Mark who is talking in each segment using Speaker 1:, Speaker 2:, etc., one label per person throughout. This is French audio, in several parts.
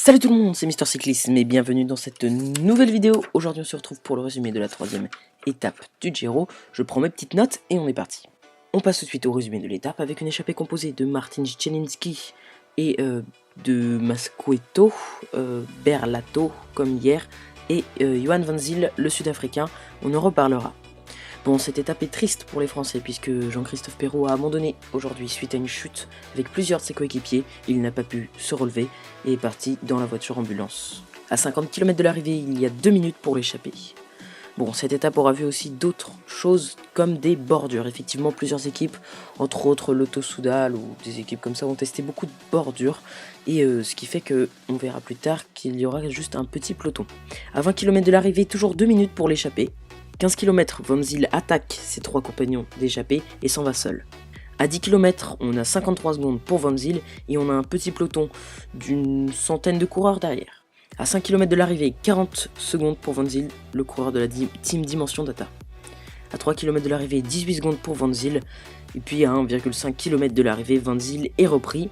Speaker 1: Salut tout le monde, c'est Mister Cyclisme et bienvenue dans cette nouvelle vidéo. Aujourd'hui on se retrouve pour le résumé de la troisième étape du Giro. Je prends mes petites notes et on est parti. On passe tout de suite au résumé de l'étape avec une échappée composée de Martin Jelinski et de Masqueto, Berlato comme hier, et Johan Van Zyl, le sud-africain. On en reparlera. Bon, cette étape est triste pour les Français puisque Jean-Christophe Péraud a abandonné aujourd'hui suite à une chute avec plusieurs de ses coéquipiers. Il n'a pas pu se relever et est parti dans la voiture ambulance. À 50 km de l'arrivée, il y a 2 minutes pour l'échapper. Bon, cette étape aura vu aussi d'autres choses comme des bordures. Effectivement, plusieurs équipes, entre autres Lotto Soudal ou des équipes comme ça, ont testé beaucoup de bordures. Et ce qui fait qu'on verra plus tard qu'il y aura juste un petit peloton. À 20 km de l'arrivée, toujours 2 minutes pour l'échapper. 15 km, Van Zyl attaque ses trois compagnons d'échappée et s'en va seul. À 10 km, on a 53 secondes pour Van Zyl et on a un petit peloton d'une centaine de coureurs derrière. À 5 km de l'arrivée, 40 secondes pour Van Zyl, le coureur de la team Dimension Data. À 3 km de l'arrivée, 18 secondes pour Van Zyl. Et puis à 1,5 km de l'arrivée, Van Zyl est repris.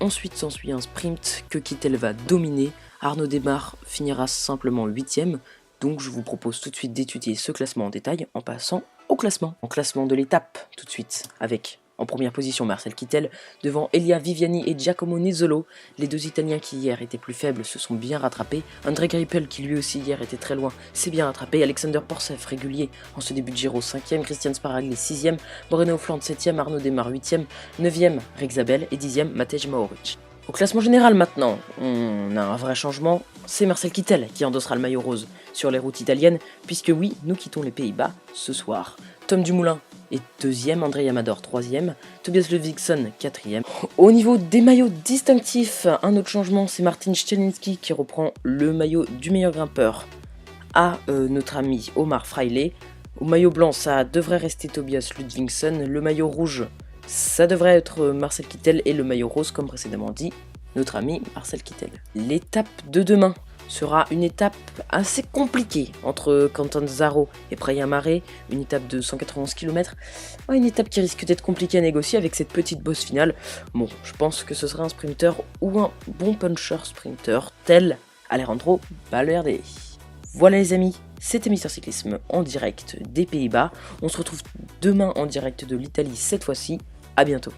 Speaker 1: Ensuite s'ensuit un sprint que Kittel va dominer. Arnaud Démare finira simplement 8ème. Donc je vous propose tout de suite d'étudier ce classement en détail en passant au classement. En classement de l'étape tout de suite avec en première position Marcel Kittel devant Elia Viviani et Giacomo Nizzolo. Les deux Italiens qui hier étaient plus faibles se sont bien rattrapés. André Greipel qui lui aussi hier était très loin s'est bien rattrapé. Alexander Porseff régulier en ce début de Giro 5ème, Christian Sparagli 6ème, Moreno Flandre 7ème, Arnaud Démare 8ème, 9ème Rexabel et 10ème Matej Mohoric. Au classement général maintenant, on a un vrai changement, c'est Marcel Kittel qui endossera le maillot rose sur les routes italiennes, puisque oui, nous quittons les Pays-Bas ce soir. Tom Dumoulin est 2ème, André Amador 3ème, Tobias Ludvigsson 4ème. Au niveau des maillots distinctifs, un autre changement, c'est Martin Jelinski qui reprend le maillot du meilleur grimpeur à notre ami Omar Fraile. Au maillot blanc, ça devrait rester Tobias Ludvigsson, le maillot rouge, ça devrait être Marcel Kittel et le maillot rose, comme précédemment dit, notre ami Marcel Kittel. L'étape de demain sera une étape assez compliquée entre Catanzaro et Praia Mare, une étape de 191 km, une étape qui risque d'être compliquée à négocier avec cette petite bosse finale. Bon, je pense que ce sera un sprinter ou un bon puncher sprinter tel Alejandro Valverde. Voilà les amis, c'était Mister Cyclisme en direct des Pays-Bas. On se retrouve demain en direct de l'Italie cette fois-ci. À bientôt.